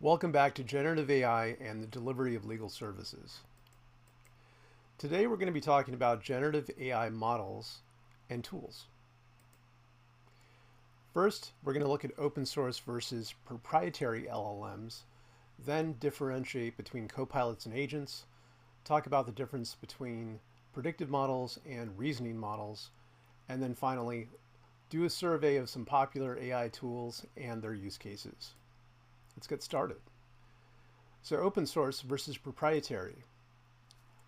Welcome back to Generative AI and the delivery of legal services. Today we're going to be talking about generative AI models and tools. First, we're going to look at open source versus proprietary LLMs, then differentiate between copilots and agents, talk about the difference between predictive models and reasoning models, and then finally do a survey of some popular AI tools and their use cases. Let's get started. So open source versus proprietary.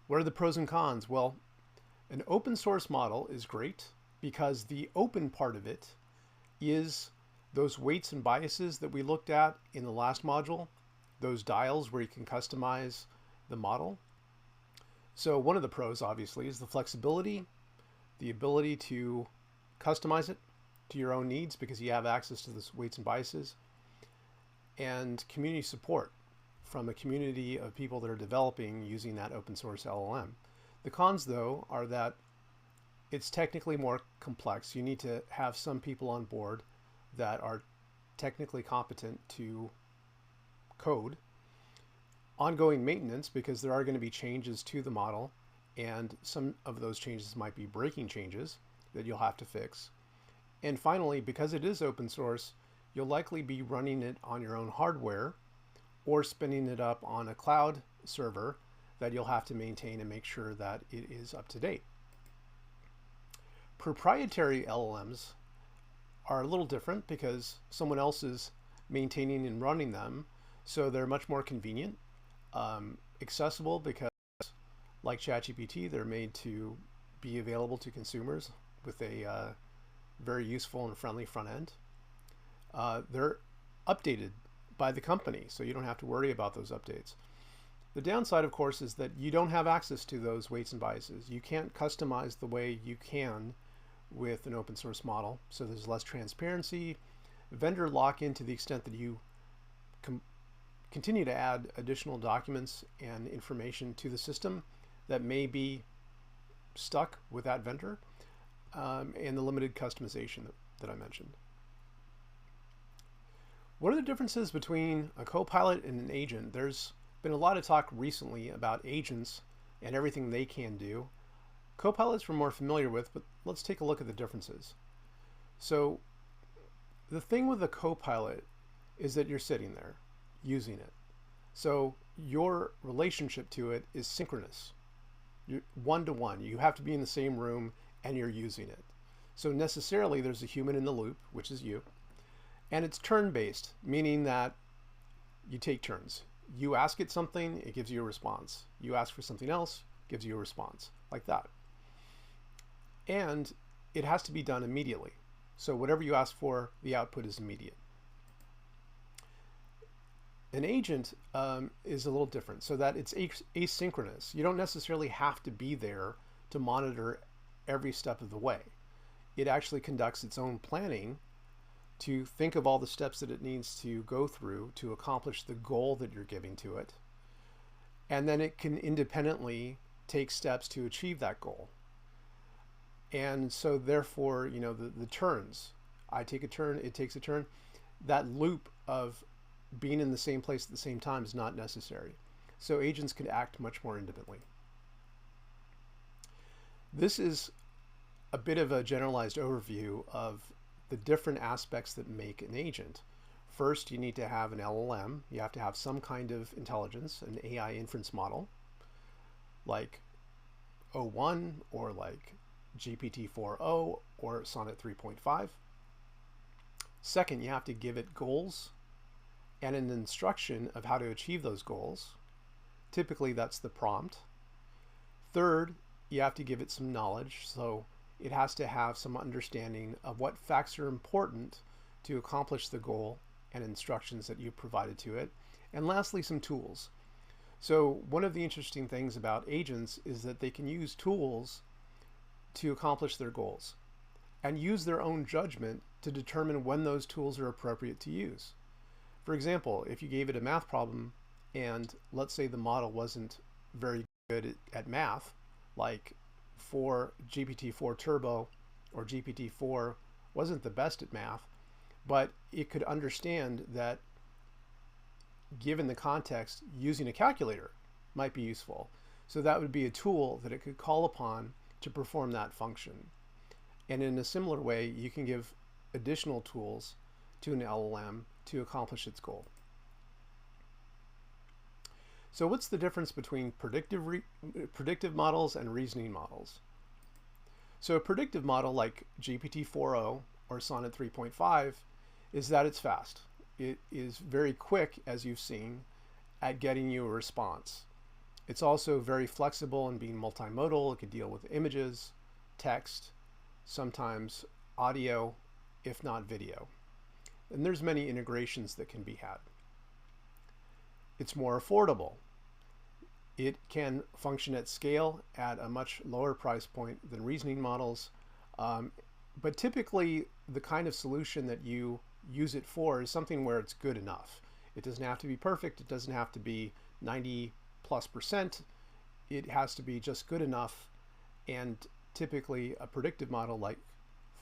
What are the pros and cons? Well, an open source model is great because the open part of it is those weights and biases that we looked at in the last module, those dials where you can customize the model. So one of the pros, obviously, is the flexibility, the ability to customize it to your own needs because you have access to those weights and biases, and community support from a community of people that are developing using that open source LLM. The cons, though, are that it's technically more complex. You need to have some people on board that are technically competent to code. Ongoing maintenance, because there are going to be changes to the model, and some of those changes might be breaking changes that you'll have to fix. And finally, because it is open source, you'll likely be running it on your own hardware or spinning it up on a cloud server that you'll have to maintain and make sure that it is up to date. Proprietary LLMs are a little different because someone else is maintaining and running them, so they're much more convenient, accessible because, like ChatGPT, they're made to be available to consumers with a very useful and friendly front end. They're updated by the company, so you don't have to worry about those updates. The downside, of course, is that you don't have access to those weights and biases. You can't customize the way you can with an open source model, so there's less transparency. Vendor lock-in to the extent that you continue to add additional documents and information to the system that may be stuck with that vendor, and the limited customization that I mentioned. What are the differences between a copilot and an agent? There's been a lot of talk recently about agents and everything they can do. Copilots we're more familiar with, but let's take a look at the differences. So the thing with a copilot is that you're sitting there using it. So your relationship to it is synchronous. You're one-to-one. You have to be in the same room and you're using it. So necessarily there's a human in the loop, which is you. And it's turn-based, meaning that you take turns. You ask it something, it gives you a response. You ask for something else, gives you a response, like that. And it has to be done immediately. So whatever you ask for, the output is immediate. An agent is a little different, so that it's asynchronous. You don't necessarily have to be there to monitor every step of the way. It actually conducts its own planning to think of all the steps that it needs to go through to accomplish the goal that you're giving to it. And then it can independently take steps to achieve that goal. And so therefore, the turns, I take a turn, it takes a turn, that loop of being in the same place at the same time is not necessary. So agents can act much more independently. This is a bit of a generalized overview of the different aspects that make an agent. First, you need to have an LLM. You have to have some kind of intelligence, an AI inference model, like O1 or like GPT-4o or Sonnet 3.5. Second, you have to give it goals and an instruction of how to achieve those goals. Typically, that's the prompt. Third, you have to give it some knowledge. So it has to have some understanding of what facts are important to accomplish the goal and instructions that you provided to it. And lastly, some tools. So one of the interesting things about agents is that they can use tools to accomplish their goals and use their own judgment to determine when those tools are appropriate to use. For example, if you gave it a math problem and let's say the model wasn't very good at math, like for GPT-4 Turbo or GPT-4 wasn't the best at math, but it could understand that given the context, using a calculator might be useful. So that would be a tool that it could call upon to perform that function. And in a similar way, you can give additional tools to an LLM to accomplish its goal. So what's the difference between predictive models and reasoning models? So a predictive model like GPT-4o or Sonnet 3.5 is that it's fast. It is very quick, as you've seen, at getting you a response. It's also very flexible in being multimodal. It can deal with images, text, sometimes audio, if not video. And there's many integrations that can be had. It's more affordable. It can function at scale at a much lower price point than reasoning models. But typically, the kind of solution that you use it for is something where it's good enough. It doesn't have to be perfect. It doesn't have to be 90+%. It has to be just good enough. And typically, a predictive model like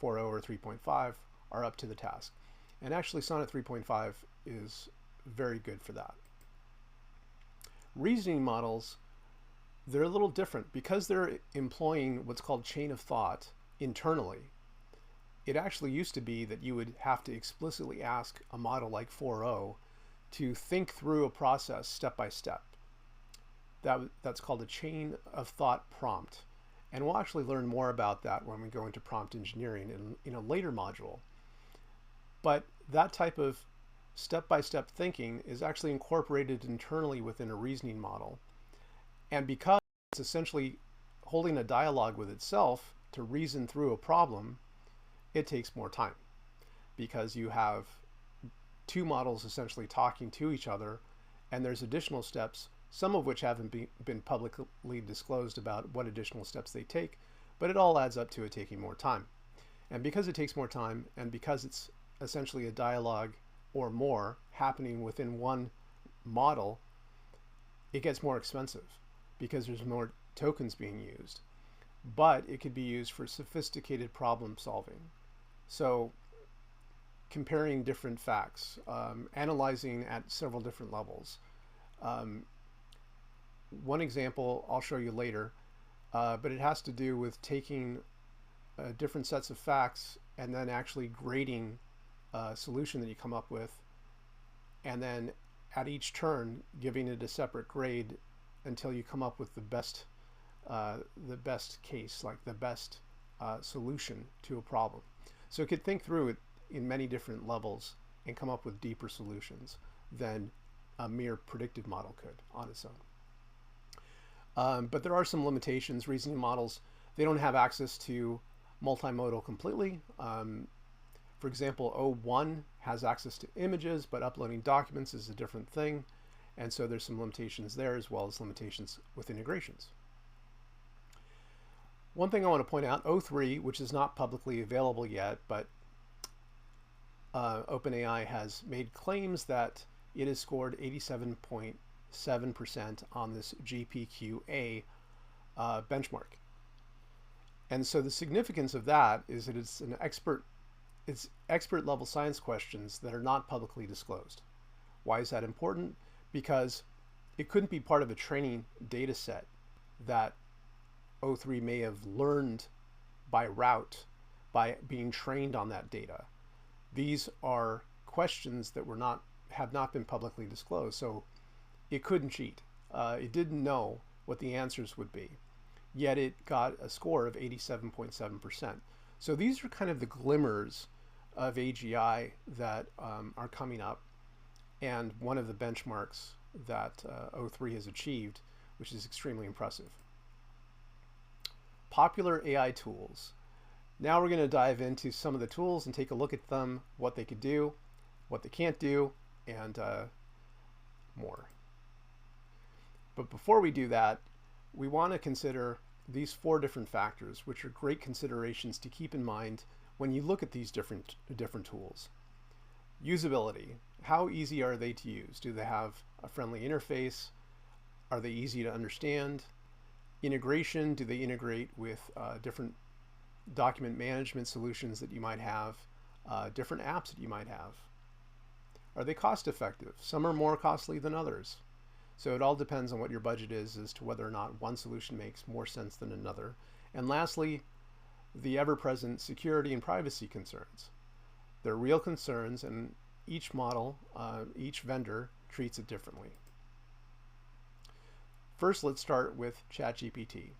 4.0 or 3.5 are up to the task. And actually, Sonnet 3.5 is very good for that. Reasoning models, they're a little different because they're employing what's called chain of thought internally. It actually used to be that you would have to explicitly ask a model like 4.0 to think through a process step by step. That's called a chain of thought prompt. And we'll actually learn more about that when we go into prompt engineering in a later module. But that type of step-by-step thinking is actually incorporated internally within a reasoning model. And because it's essentially holding a dialogue with itself to reason through a problem, it takes more time because you have two models essentially talking to each other, and there's additional steps, some of which haven't been publicly disclosed about what additional steps they take, but it all adds up to it taking more time. And because it takes more time, and because it's essentially a dialogue or more happening within one model, it gets more expensive because there's more tokens being used. But it could be used for sophisticated problem solving. So comparing different facts, analyzing at several different levels. One example I'll show you later, but it has to do with taking different sets of facts and then actually grading a solution that you come up with, and then at each turn giving it a separate grade until you come up with the best case, like the best solution to a problem. So it could think through it in many different levels and come up with deeper solutions than a mere predictive model could on its own. But there are some limitations. Reasoning models, they don't have access to multimodal completely. For example, O1 has access to images, but uploading documents is a different thing. And so there's some limitations there, as well as limitations with integrations. One thing I want to point out, O3, which is not publicly available yet, but OpenAI has made claims that it has scored 87.7% on this GPQA benchmark. And so the significance of that is that it's expert level science questions that are not publicly disclosed. Why is that important? Because it couldn't be part of a training data set that O3 may have learned by route by being trained on that data. These are questions that have not been publicly disclosed, so it couldn't cheat. It didn't know what the answers would be, yet it got a score of 87.7%. So these are kind of the glimmers of AGI that are coming up, and one of the benchmarks that O3 has achieved, which is extremely impressive. Popular AI tools. Now we're going to dive into some of the tools and take a look at them, what they could do, what they can't do, and more. But before we do that, we want to consider these 4 different factors, which are great considerations to keep in mind when you look at these different tools. Usability. How easy are they to use? Do they have a friendly interface? Are they easy to understand? Integration. Do they integrate with different document management solutions that you might have, different apps that you might have? Are they cost effective? Some are more costly than others. So it all depends on what your budget is as to whether or not one solution makes more sense than another. And lastly, the ever-present security and privacy concerns. They're real concerns, and each model, each vendor treats it differently. First, let's start with ChatGPT.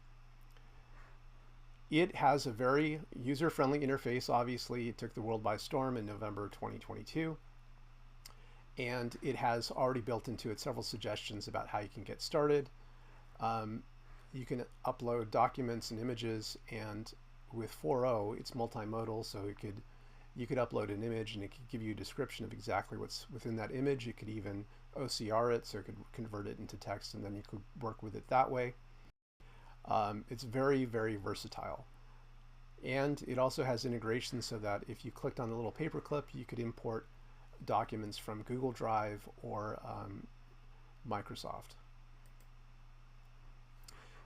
It has a very user-friendly interface. Obviously, it took the world by storm in November 2022. And it has already built into it several suggestions about how you can get started. You can upload documents and images, and with 4.0, it's multimodal, so you could upload an image and it could give you a description of exactly what's within that image. You could even OCR it, so it could convert it into text, and then you could work with it that way. It's very, very versatile. And it also has integration so that if you clicked on a little paperclip, you could import documents from Google Drive or Microsoft.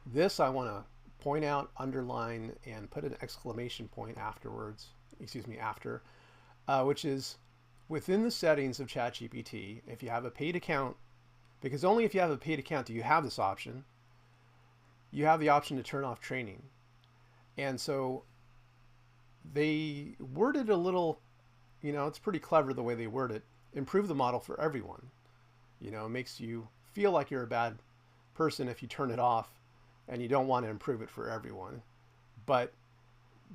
This I want to point out, underline, and put an exclamation point afterwards, after, which is within the settings of ChatGPT, if you have a paid account, because only if you have a paid account do you have this option, you have the option to turn off training. And so they worded a little, it's pretty clever the way they word it. Improve the model for everyone. It makes you feel like you're a bad person if you turn it off and you don't want to improve it for everyone. But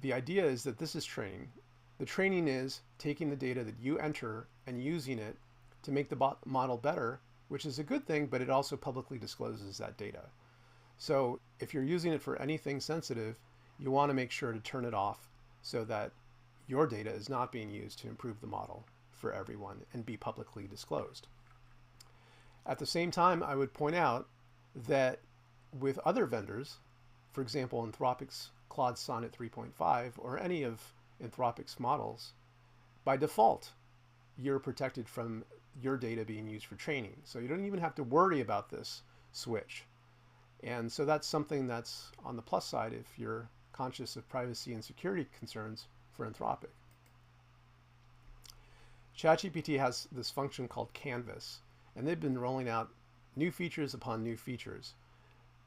the idea is that this is training. The training is taking the data that you enter and using it to make the model better, which is a good thing, but it also publicly discloses that data. So if you're using it for anything sensitive, you want to make sure to turn it off so that your data is not being used to improve the model for everyone and be publicly disclosed. At the same time, I would point out that with other vendors, for example, Anthropic's Claude Sonnet 3.5 or any of Anthropic's models, by default, you're protected from your data being used for training. So you don't even have to worry about this switch. And so that's something that's on the plus side if you're conscious of privacy and security concerns for Anthropic. ChatGPT has this function called Canvas, and they've been rolling out new features upon new features.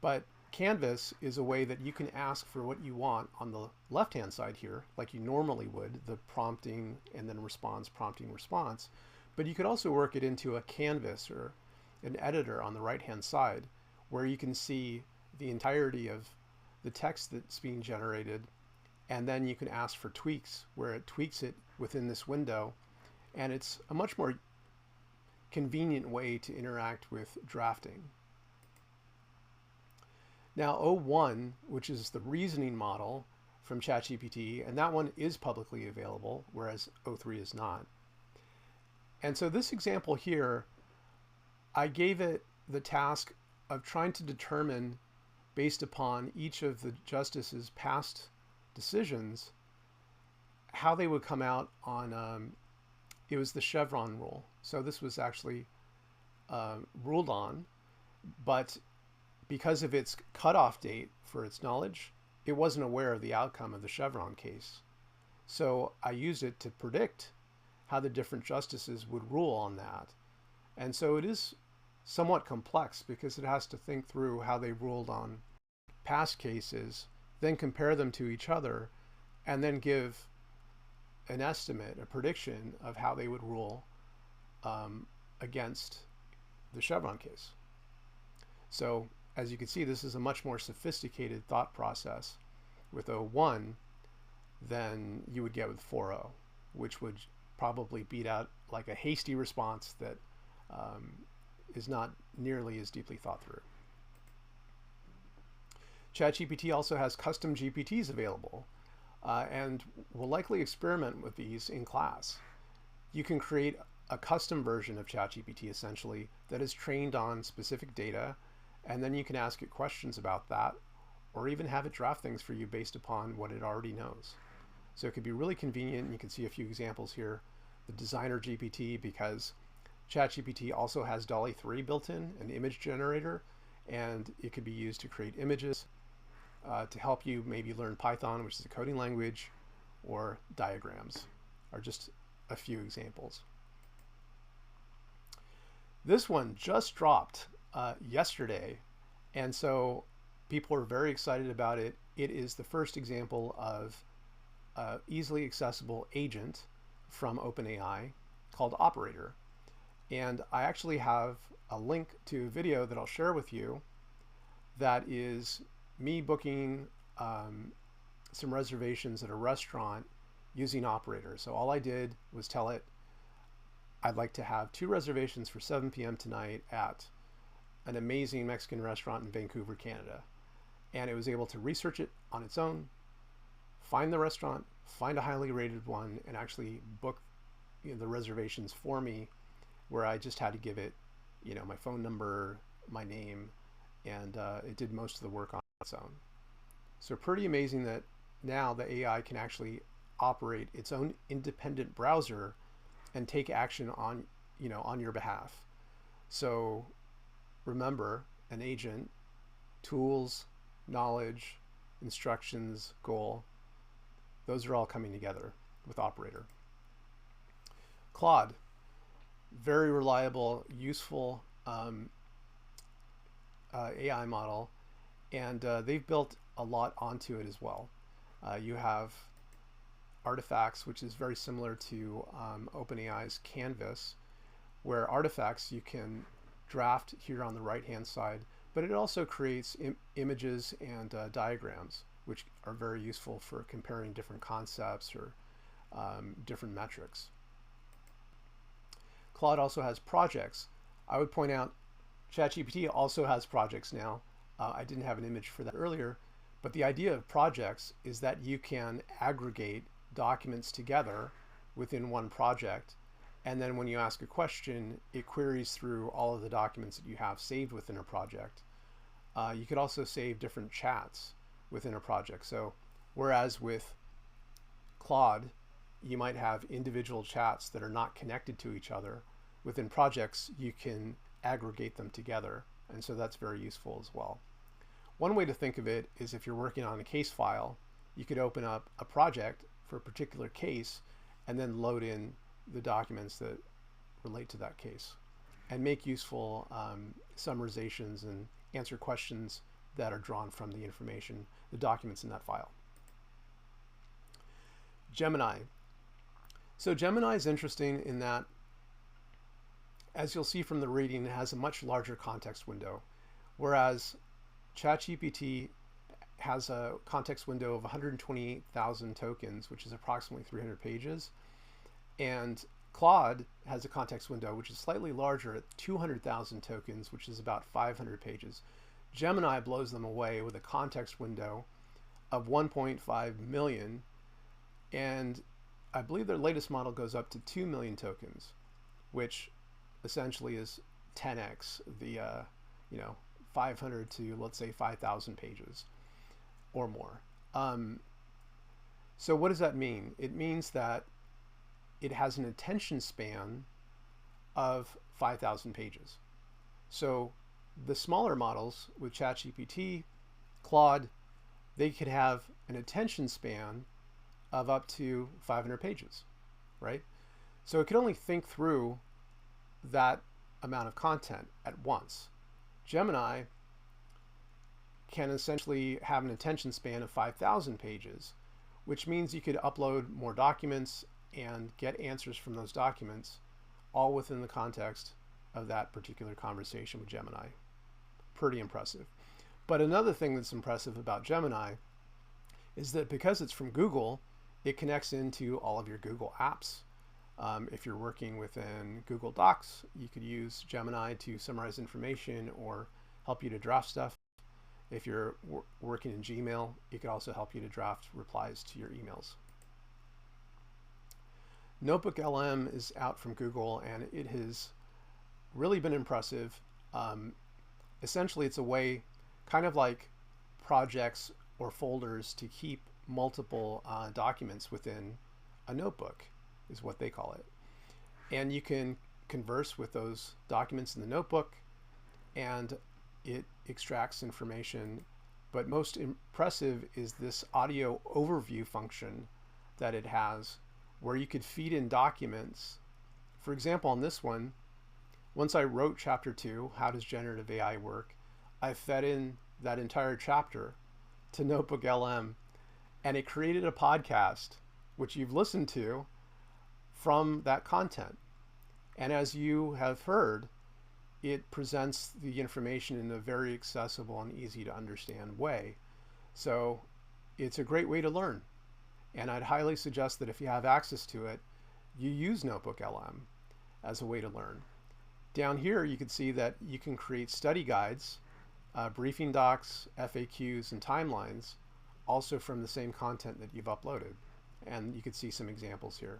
But Canvas is a way that you can ask for what you want on the left-hand side here, like you normally would, the prompting and then response, prompting, response. But you could also work it into a canvas or an editor on the right-hand side where you can see the entirety of the text that's being generated, and then you can ask for tweaks where it tweaks it within this window, and it's a much more convenient way to interact with drafting. Now O1, which is the reasoning model from ChatGPT, and that one is publicly available, whereas O3 is not. And so this example here, I gave it the task of trying to determine, based upon each of the justices' past decisions, how they would come out on, it was the Chevron rule. So this was actually ruled on, but because of its cutoff date for its knowledge, it wasn't aware of the outcome of the Chevron case. So I used it to predict how the different justices would rule on that. And so it is somewhat complex because it has to think through how they ruled on past cases, then compare them to each other, and then give an estimate, a prediction of how they would rule against the Chevron case. So as you can see, this is a much more sophisticated thought process with O1 than you would get with 4.0, which would probably beat out like a hasty response that is not nearly as deeply thought through. ChatGPT also has custom GPTs available, and will likely experiment with these in class. You can create a custom version of ChatGPT essentially that is trained on specific data, and then you can ask it questions about that, or even have it draft things for you based upon what it already knows. So it could be really convenient, and you can see a few examples here. The designer GPT, because ChatGPT also has DALL-E 3 built in, an image generator, and it could be used to create images to help you maybe learn Python, which is a coding language, or diagrams are just a few examples. This one just dropped yesterday, and so people are very excited about it. It is the first example of easily accessible agent from OpenAI called Operator. And I actually have a link to a video that I'll share with you that is me booking some reservations at a restaurant using Operator. So all I did was tell it I'd like to have 2 reservations for 7 p.m. tonight at an amazing Mexican restaurant in Vancouver, Canada. And it was able to research it on its own, find the restaurant, find a highly rated one, and actually book the reservations for me, where I just had to give it, my phone number, my name, and it did most of the work on its own. So pretty amazing that now the AI can actually operate its own independent browser and take action on, on your behalf. So remember, an agent, tools, knowledge, instructions, goal, those are all coming together with Operator. Claude, very reliable, useful AI model, and they've built a lot onto it as well. You have artifacts, which is very similar to OpenAI's Canvas, where artifacts you can draft here on the right-hand side, but it also creates images and diagrams, which are very useful for comparing different concepts or different metrics. Claude also has projects. I would point out ChatGPT also has projects now. I didn't have an image for that earlier, but the idea of projects is that you can aggregate documents together within one project, and then when you ask a question, it queries through all of the documents that you have saved within a project. You could also save different chats within a project. So whereas with Claude, you might have individual chats that are not connected to each other, within projects you can aggregate them together, and so that's very useful as well. One way to think of it is if you're working on a case file, you could open up a project for a particular case and then load in the documents that relate to that case and make useful summarizations and answer questions that are drawn from the information, the documents in that file. Gemini. So Gemini is interesting in that, as you'll see from the reading, it has a much larger context window, whereas ChatGPT has a context window of 128,000 tokens, which is approximately 300 pages. And Claude has a context window, which is slightly larger at 200,000 tokens, which is about 500 pages. Gemini blows them away with a context window of 1.5 million. And I believe their latest model goes up to 2 million tokens, which essentially is 10x the, 500 to, let's say, 5,000 pages or more. So what does that mean? It means that it has an attention span of 5,000 pages. So the smaller models with ChatGPT, Claude, they could have an attention span of up to 500 pages, right? So it could only think through that amount of content at once. Gemini can essentially have an attention span of 5,000 pages, which means you could upload more documents and get answers from those documents, all within the context of that particular conversation with Gemini. Pretty impressive. But another thing that's impressive about Gemini is that because it's from Google, it connects into all of your Google apps. If you're working within Google Docs, you could use Gemini to summarize information or help you to draft stuff. If you're working in Gmail, it could also help you to draft replies to your emails. Notebook LM is out from Google, and it has really been impressive. Essentially, it's a way, kind of like projects or folders, to keep multiple documents within a notebook, is what they call it. And you can converse with those documents in the notebook, and it extracts information. But most impressive is this audio overview function that it has, where you could feed in documents. For example, on this one, Once I wrote chapter 2, How Does Generative AI Work, I fed in that entire chapter to Notebook LM, and it created a podcast, which you've listened to, from that content. And as you have heard, it presents the information in a very accessible and easy to understand way. So it's a great way to learn. And I'd highly suggest that if you have access to it, you use Notebook LM as a way to learn. Down here, you can see that you can create study guides, briefing docs, FAQs, and timelines, also from the same content that you've uploaded. And you can see some examples here.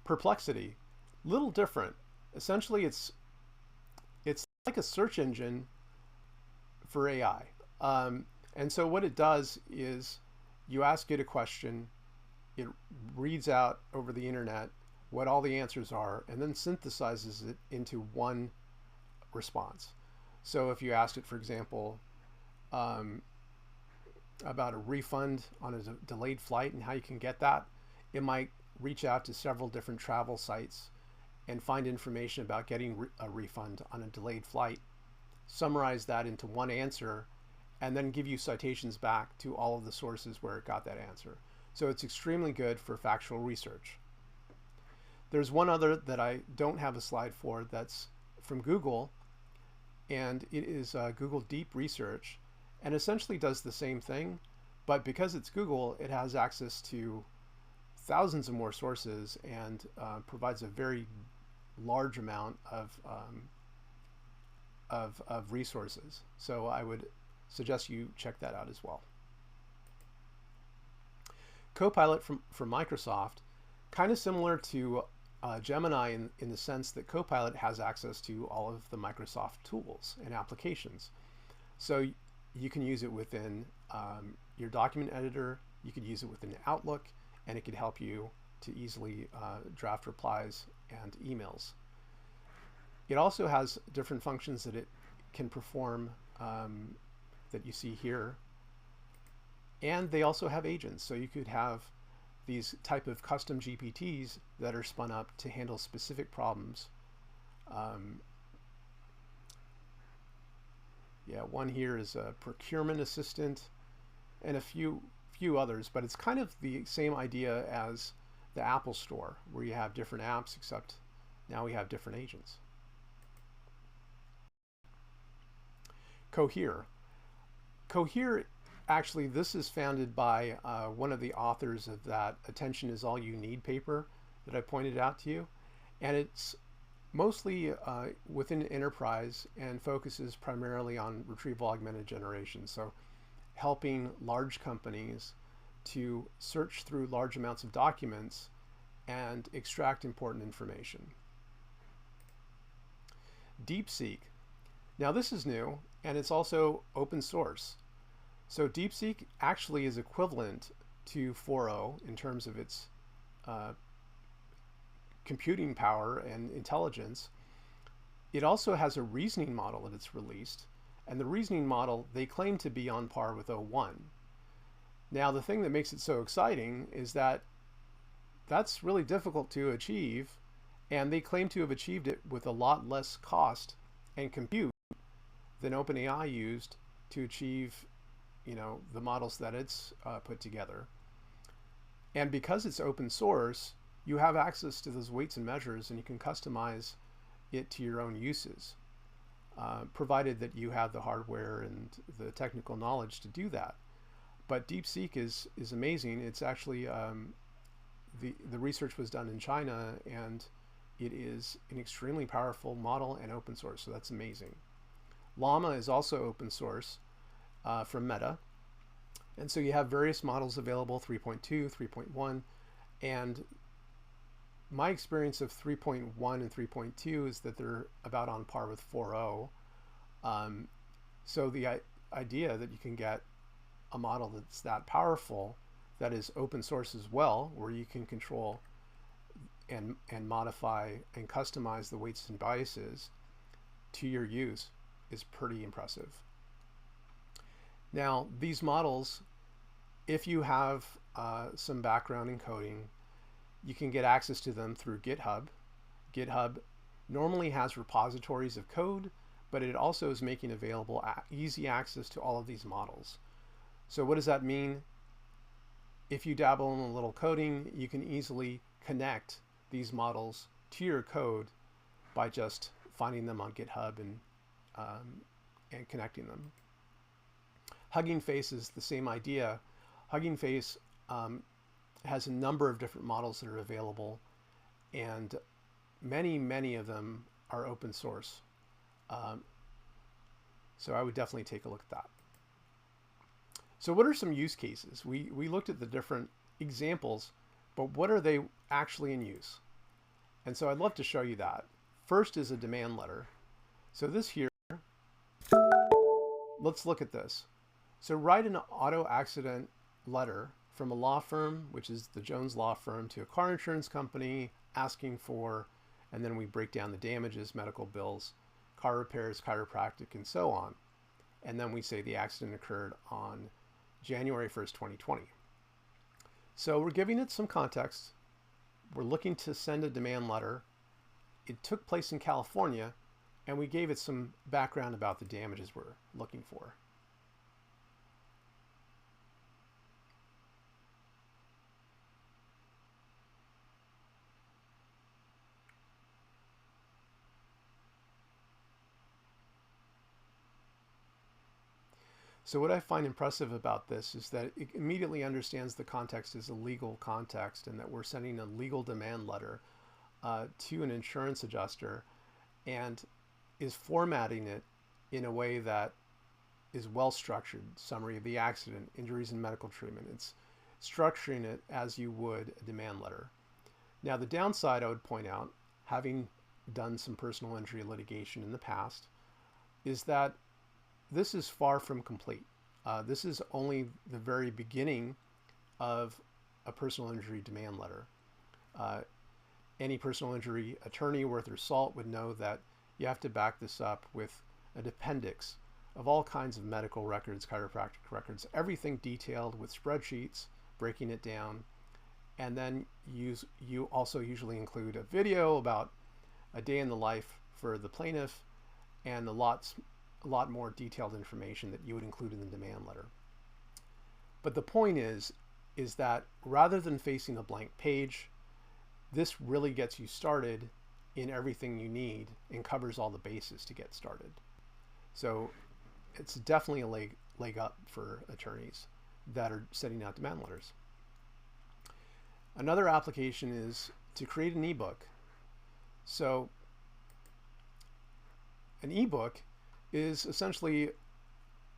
Perplexity, little different. Essentially, it's like a search engine for AI. And so what it does is you ask it a question, it reads out over the internet what all the answers are, and then synthesizes it into one response. So if you asked it, for example, about a refund on a delayed flight and how you can get that, it might reach out to several different travel sites and find information about getting a refund on a delayed flight, summarize that into one answer, and then give you citations back to all of the sources where it got that answer. So it's extremely good for factual research. There's one other that I don't have a slide for that's from Google, and it is Google Deep Research, and essentially does the same thing, but because it's Google, it has access to thousands of more sources and provides a very large amount of resources. So I would suggest you check that out as well. Copilot from Microsoft, kind of similar to Gemini in the sense that Copilot has access to all of the Microsoft tools and applications. So you can use it within your document editor, you could use it within Outlook, and it could help you to easily draft replies and emails. It also has different functions that it can perform that you see here. And they also have agents, so you could have these type of custom GPTs that are spun up to handle specific problems. Yeah, one here is a procurement assistant and a few others, but it's kind of the same idea as the Apple Store, where you have different apps, except now we have different agents. Cohere. Cohere, actually, this is founded by one of the authors of that Attention is All You Need paper that I pointed out to you. And it's mostly within enterprise and focuses primarily on retrieval augmented generation. So helping large companies to search through large amounts of documents and extract important information. DeepSeek. Now this is new, and it's also open source. So DeepSeek actually is equivalent to 4.0 in terms of its computing power and intelligence. It also has a reasoning model that it's released, and the reasoning model they claim to be on par with 0.1. Now the thing that makes it so exciting is that that's really difficult to achieve, and they claim to have achieved it with a lot less cost and compute than OpenAI used to achieve, the models that it's put together. And because it's open source, you have access to those weights and measures, and you can customize it to your own uses, provided that you have the hardware and the technical knowledge to do that. But DeepSeek is amazing. It's actually the research was done in China, and it is an extremely powerful model and open source, so that's amazing. Llama is also open source from Meta, and so you have various models available, 3.2, 3.1, and my experience of 3.1 and 3.2 is that they're about on par with 4.0. So the idea that you can get a model that's that powerful, that is open source as well, where you can control and modify and customize the weights and biases to your use, is pretty impressive. Now, these models, if you have some background in coding, You can get access to them through GitHub. GitHub normally has repositories of code, but it also is making available easy access to all of these models. So what does that mean? If you dabble in a little coding, you can easily connect these models to your code by just finding them on GitHub and connecting them. Hugging Face is the same idea. Hugging Face has a number of different models that are available, and many of them are open source. So I would definitely take a look at that. So what are some use cases? We looked at the different examples, but what are they actually in use? And so I'd love to show you that. First is a demand letter. So this here, let's look at this. So write an auto accident letter from a law firm, which is the Jones Law Firm, to a car insurance company asking for, and then we break down the damages, medical bills, car repairs, chiropractic, and so on. And then we say the accident occurred on January 1st, 2020. So we're giving it some context. We're looking to send a demand letter. It took place in California, and we gave it some background about the damages we're looking for. So what I find impressive about this is that it immediately understands the context is a legal context and that we're sending a legal demand letter to an insurance adjuster, and is formatting it in a way that is well structured. Summary of the accident, injuries and medical treatment. It's structuring it as you would a demand letter. Now the downside I would point out, having done some personal injury litigation in the past, is that this is far from complete. This is only the very beginning of a personal injury demand letter. Any personal injury attorney worth their salt would know that you have to back this up with an appendix of all kinds of medical records, chiropractic records, everything detailed with spreadsheets, breaking it down. And then you also usually include a video about a day in the life for the plaintiff and a lot more detailed information that you would include in the demand letter. But the point is that rather than facing a blank page, this really gets you started in everything you need and covers all the bases to get started. So it's definitely a leg up for attorneys that are sending out demand letters. Another application is to create an ebook. So an ebook is essentially,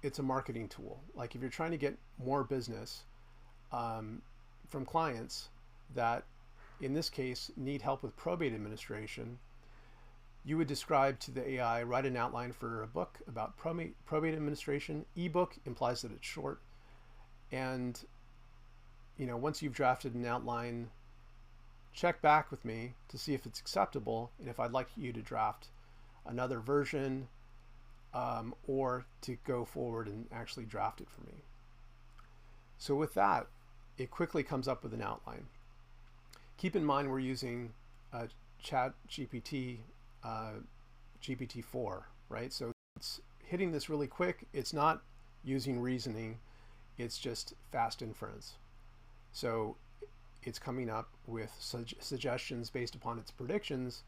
it's a marketing tool. Like if you're trying to get more business from clients that, in this case, need help with probate administration, you would describe to the AI, write an outline for a book about probate administration. Ebook implies that it's short. And once you've drafted an outline, check back with me to see if it's acceptable and if I'd like you to draft another version, or to go forward and actually draft it for me. So with that, it quickly comes up with an outline. Keep in mind we're using ChatGPT GPT-4, right? So it's hitting this really quick. It's not using reasoning. It's just fast inference. So it's coming up with suggestions based upon its predictions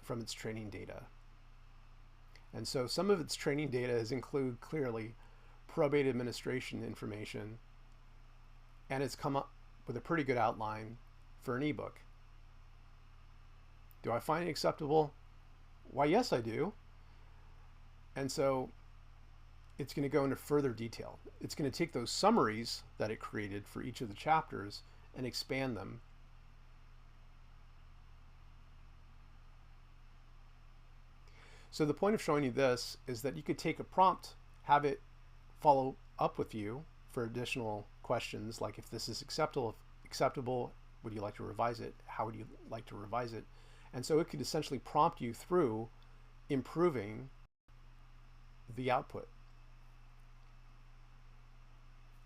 from its training data. And so some of its training data include clearly probate administration information, and it's come up with a pretty good outline for an ebook. Do I find it acceptable? Why, yes, I do. And so it's going to go into further detail. It's going to take those summaries that it created for each of the chapters and expand them. So the point of showing you this is that you could take a prompt, have it follow up with you for additional questions, like if this is acceptable, would you like to revise it? How would you like to revise it? And so it could essentially prompt you through improving the output.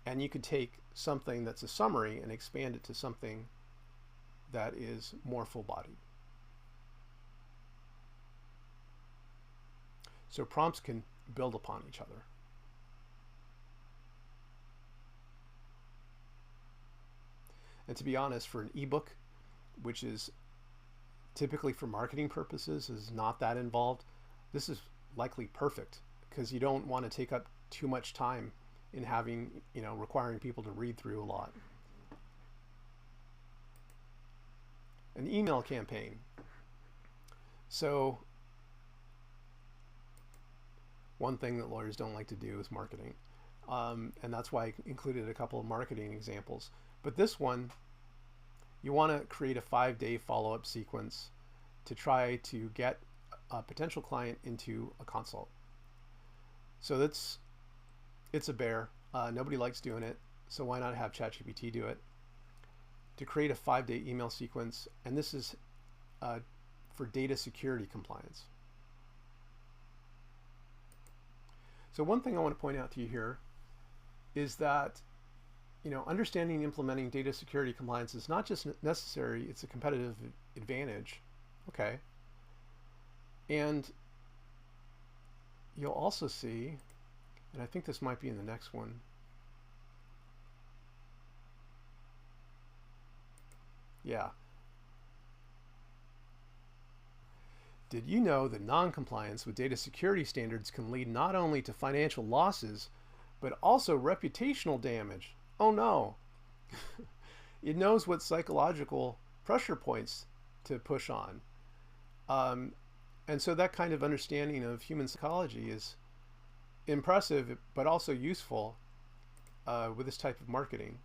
And you could take something that's a summary and expand it to something that is more full-bodied. So prompts can build upon each other. And to be honest, for an ebook, which is typically for marketing purposes, is not that involved, this is likely perfect because you don't want to take up too much time in having, requiring people to read through a lot. An email campaign. So one thing that lawyers don't like to do is marketing. And that's why I included a couple of marketing examples. But this one, you want to create a 5-day follow-up sequence to try to get a potential client into a consult. So it's a bear. Nobody likes doing it. So why not have ChatGPT do it? To create a 5-day email sequence. And this is for data security compliance. So one thing I want to point out to you here is that, understanding and implementing data security compliance is not just necessary, it's a competitive advantage. Okay. And you'll also see, and I think this might be in the next one. Yeah. Did you know that non-compliance with data security standards can lead not only to financial losses, but also reputational damage? Oh no. It knows what psychological pressure points to push on. And so that kind of understanding of human psychology is impressive, but also useful with this type of marketing.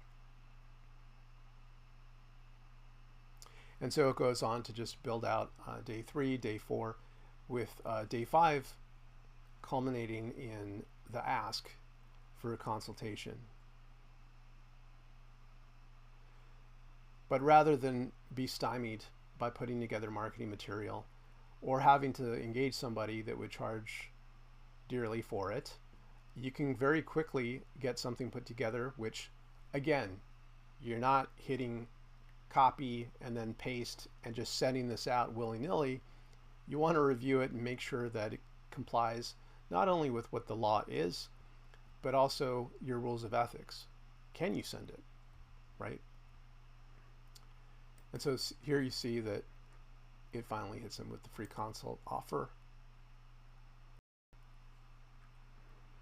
And so it goes on to just build out day 3, day 4, with day 5 culminating in the ask for a consultation. But rather than be stymied by putting together marketing material or having to engage somebody that would charge dearly for it, you can very quickly get something put together, which, again, you're not hitting copy and then paste and just sending this out willy-nilly. You want to review it and make sure that it complies not only with what the law is, but also your rules of ethics. Can you send it, right? And so here you see that it finally hits them with the free consult offer.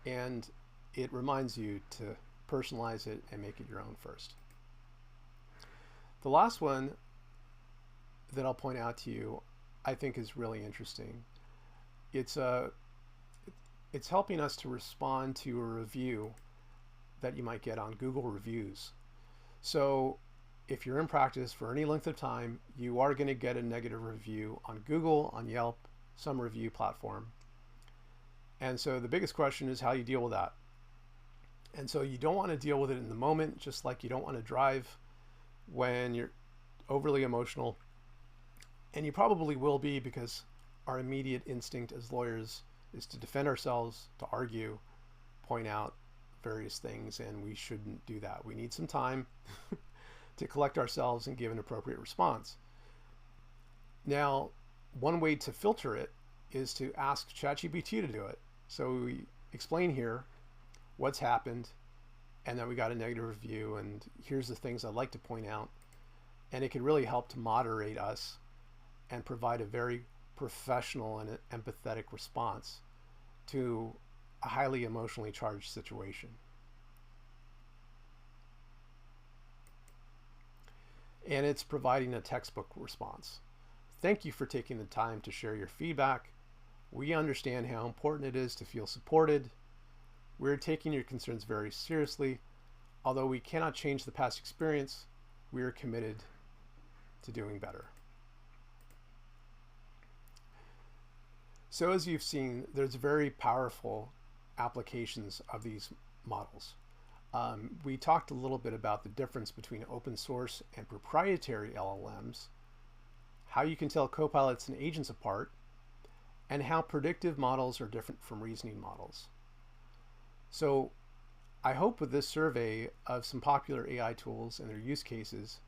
And it reminds you to personalize it and make it your own first. The last one that I'll point out to you, I think is really interesting. It's helping us to respond to a review that you might get on Google reviews. So if you're in practice for any length of time, you are going to get a negative review on Google, on Yelp, some review platform. And so the biggest question is how you deal with that. And so you don't want to deal with it in the moment, just like you don't want to drive when you're overly emotional. And you probably will be, because our immediate instinct as lawyers is to defend ourselves, to argue, point out various things, and we shouldn't do that. We need some time to collect ourselves and give an appropriate response. Now, one way to filter it is to ask ChatGPT to do it. So we explain here what's happened, and then we got a negative review, and here's the things I'd like to point out. And it can really help to moderate us and provide a very professional and empathetic response to a highly emotionally charged situation. And it's providing a textbook response. Thank you for taking the time to share your feedback. We understand how important it is to feel supported. We're taking your concerns very seriously. Although we cannot change the past experience, we are committed to doing better. So as you've seen, there's very powerful applications of these models. We talked a little bit about the difference between open source and proprietary LLMs, how you can tell copilots and agents apart, and how predictive models are different from reasoning models. So I hope with this survey of some popular AI tools and their use cases,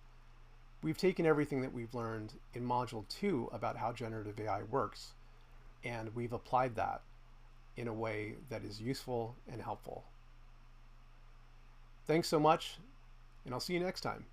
we've taken everything that we've learned in Module 2 about how generative AI works, and we've applied that in a way that is useful and helpful. Thanks so much, and I'll see you next time.